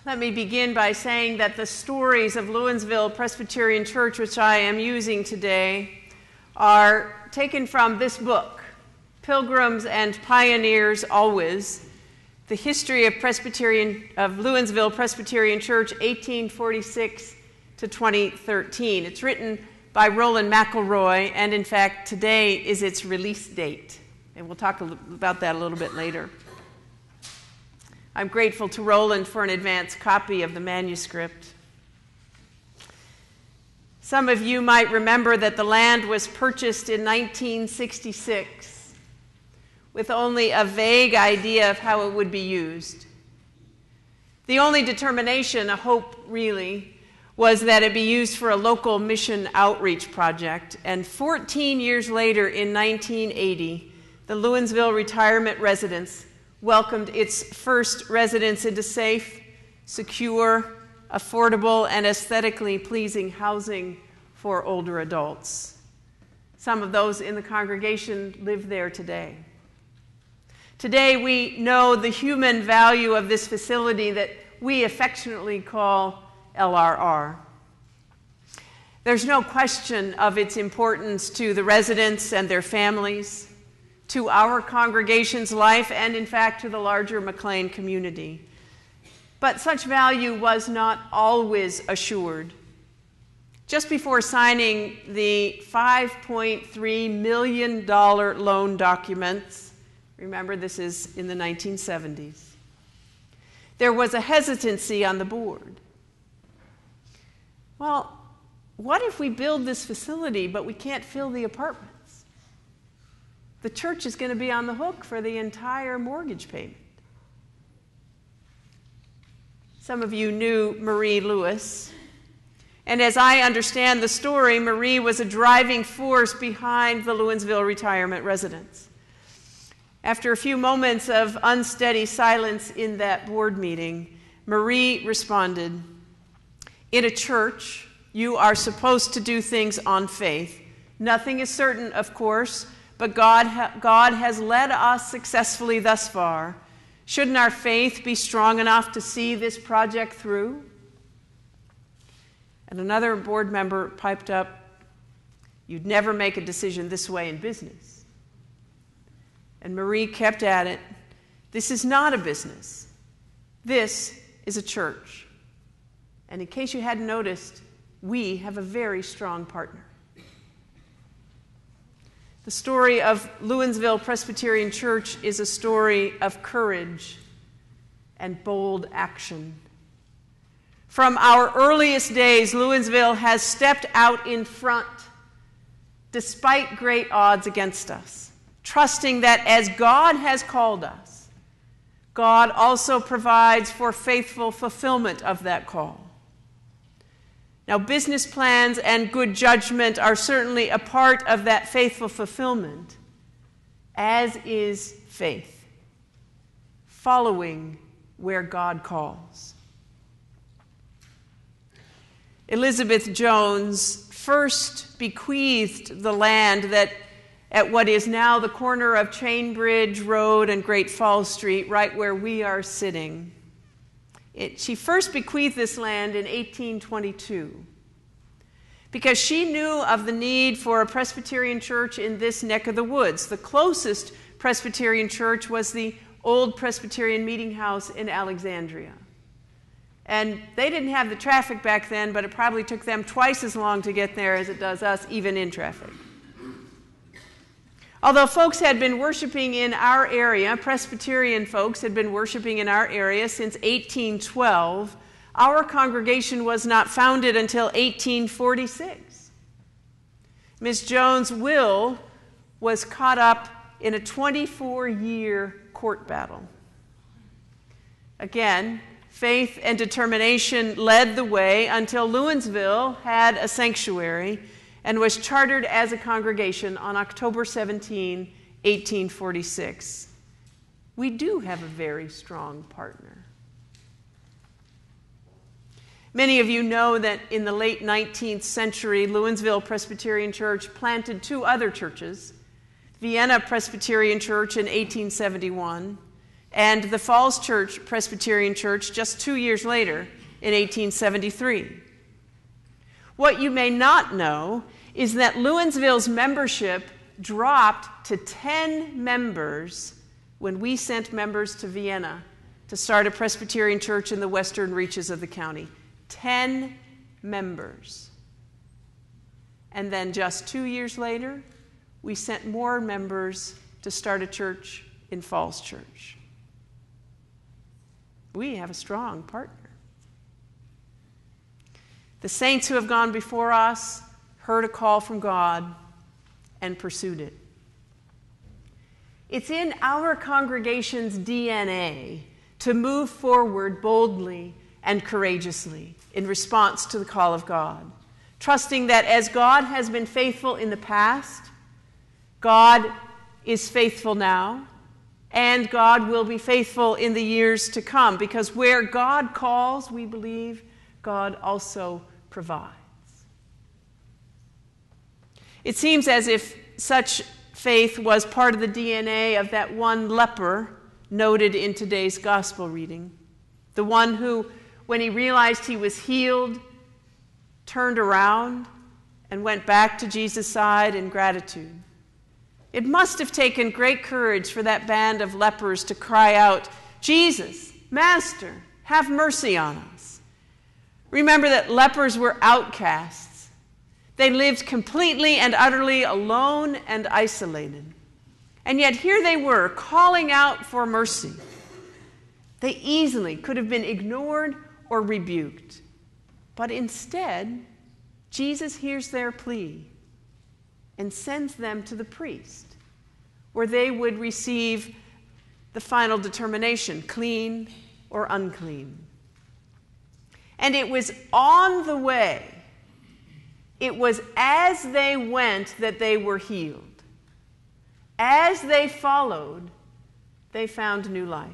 Let me begin by saying that the stories of Lewinsville Presbyterian Church, which I am using today, are taken from this book, Pilgrims and Pioneers Always, The History of Lewinsville Presbyterian Church, 1846 to 2013. It's written by Roland McElroy, and in fact, today is its release date. And we'll talk about that a little bit later. I'm grateful to Roland for an advance copy of the manuscript. Some of you might remember that the land was purchased in 1966 with only a vague idea of how it would be used. The only determination, a hope really, was that it be used for a local mission outreach project. And 14 years later, in 1980, the Lewinsville Retirement Residence welcomed its first residents into safe, secure, affordable, and aesthetically pleasing housing for older adults. Some of those in the congregation live there today. Today, we know the human value of this facility that we affectionately call LRR. There's no question of its importance to the residents and their families, to our congregation's life, and in fact to the larger McLean community. But such value was not always assured. Just before signing the $5.3 million loan documents, remember this is in the 1970s, there was a hesitancy on the board. Well, what if we build this facility but we can't fill the apartments? The church is going to be on the hook for the entire mortgage payment. Some of you knew Marie Lewis. And as I understand the story, Marie was a driving force behind the Lewinsville Retirement Residence. After a few moments of unsteady silence in that board meeting, Marie responded, "In a church, you are supposed to do things on faith. Nothing is certain, of course, but God has led us successfully thus far. Shouldn't our faith be strong enough to see this project through?" And another board member piped up, "You'd never make a decision this way in business." And Marie kept at it, "This is not a business. This is a church. And in case you hadn't noticed, we have a very strong partner." The story of Lewinsville Presbyterian Church is a story of courage and bold action. From our earliest days, Lewinsville has stepped out in front despite great odds against us, trusting that as God has called us, God also provides for faithful fulfillment of that call. Now, business plans and good judgment are certainly a part of that faithful fulfillment, as is faith, following where God calls. Elizabeth Jones first bequeathed the land that at what is now the corner of Chainbridge Road and Great Falls Street, right where we are sitting. She first bequeathed this land in 1822 because she knew of the need for a Presbyterian church in this neck of the woods. The closest Presbyterian church was the old Presbyterian Meeting House in Alexandria. And they didn't have the traffic back then, but it probably took them twice as long to get there as it does us, even in traffic. Although folks had been worshiping in our area, Presbyterian folks had been worshiping in our area since 1812, our congregation was not founded until 1846. Ms. Jones' will was caught up in a 24-year court battle. Again, faith and determination led the way until Lewinsville had a sanctuary and was chartered as a congregation on October 17, 1846. We do have a very strong partner. Many of you know that in the late 19th century, Lewinsville Presbyterian Church planted two other churches, Vienna Presbyterian Church in 1871, and the Falls Church, Presbyterian Church, just 2 years later in 1873. What you may not know is that Lewinsville's membership dropped to 10 members when we sent members to Vienna to start a Presbyterian church in the western reaches of the county. 10 members. And then just 2 years later, we sent more members to start a church in Falls Church. We have a strong partner. The saints who have gone before us heard a call from God and pursued it. It's in our congregation's DNA to move forward boldly and courageously in response to the call of God, trusting that as God has been faithful in the past, God is faithful now, and God will be faithful in the years to come, because where God calls, we believe, God also provides. It seems as if such faith was part of the DNA of that one leper noted in today's gospel reading, the one who, when he realized he was healed, turned around and went back to Jesus' side in gratitude. It must have taken great courage for that band of lepers to cry out, "Jesus, Master, have mercy on us." Remember that lepers were outcasts. They lived completely and utterly alone and isolated. And yet here they were, calling out for mercy. They easily could have been ignored or rebuked. But instead, Jesus hears their plea and sends them to the priest, where they would receive the final determination, clean or unclean. And it was on the way, it was as they went that they were healed. As they followed, they found new life.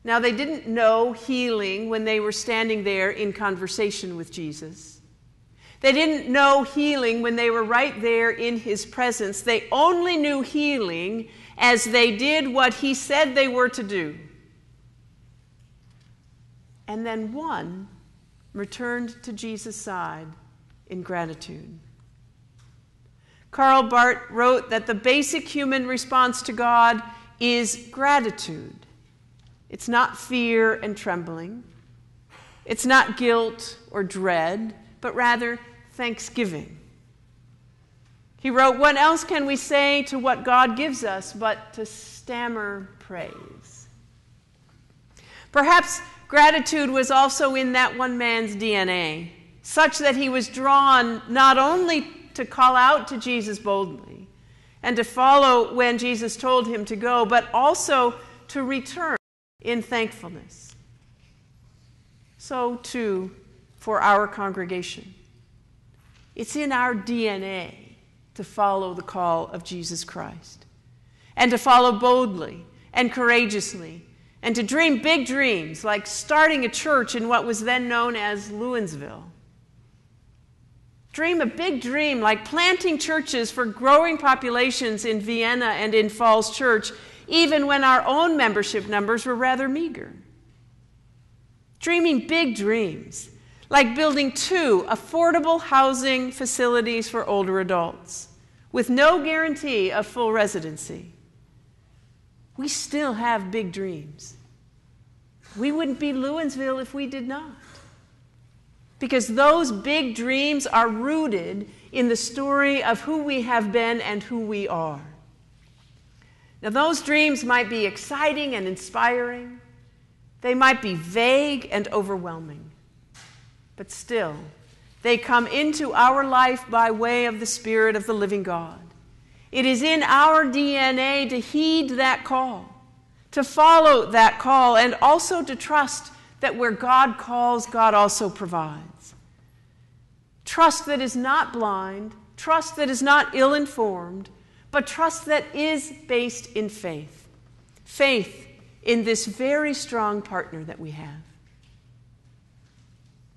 Now, they didn't know healing when they were standing there in conversation with Jesus. They didn't know healing when they were right there in his presence. They only knew healing as they did what he said they were to do. And then one returned to Jesus' side in gratitude. Karl Barth wrote that the basic human response to God is gratitude. It's not fear and trembling. It's not guilt or dread, but rather thanksgiving. He wrote, "What else can we say to what God gives us but to stammer praise?" Perhaps gratitude was also in that one man's DNA, such that he was drawn not only to call out to Jesus boldly and to follow when Jesus told him to go, but also to return in thankfulness. So too for our congregation. It's in our DNA to follow the call of Jesus Christ, and to follow boldly and courageously, and to dream big dreams like starting a church in what was then known as Lewinsville. Dream a big dream like planting churches for growing populations in Vienna and in Falls Church, even when our own membership numbers were rather meager. Dreaming big dreams like building 2 affordable housing facilities for older adults with no guarantee of full residency. We still have big dreams. We wouldn't be Lewinsville if we did not. Because those big dreams are rooted in the story of who we have been and who we are. Now, those dreams might be exciting and inspiring. They might be vague and overwhelming. But still, they come into our life by way of the Spirit of the living God. It is in our DNA to heed that call, to follow that call, and also to trust that where God calls, God also provides. Trust that is not blind, trust that is not ill-informed, but trust that is based in faith. Faith in this very strong partner that we have.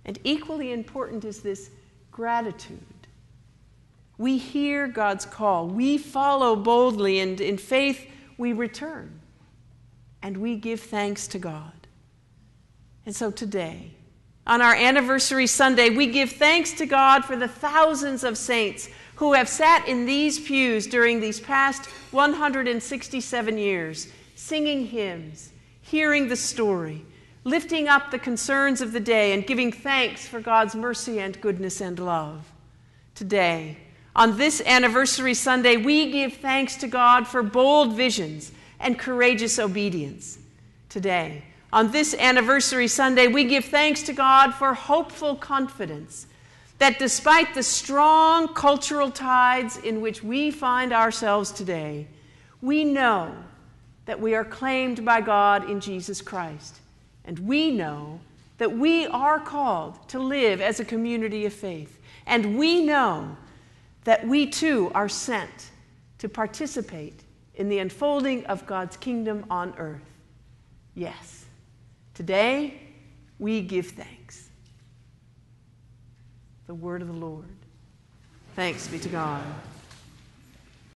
And equally important is this gratitude. We hear God's call. We follow boldly, and in faith we return. and we give thanks to God. And so today, on our anniversary Sunday, we give thanks to God for the thousands of saints who have sat in these pews during these past 167 years, singing hymns, hearing the story, lifting up the concerns of the day, and giving thanks for God's mercy and goodness and love. Today, on this anniversary Sunday, we give thanks to God for bold visions and courageous obedience. Today, on this anniversary Sunday, we give thanks to God for hopeful confidence that despite the strong cultural tides in which we find ourselves today, we know that we are claimed by God in Jesus Christ. And we know that we are called to live as a community of faith. And we know that we too are sent to participate in the unfolding of God's kingdom on earth. Yes, today we give thanks. The word of the Lord. Thanks be to God.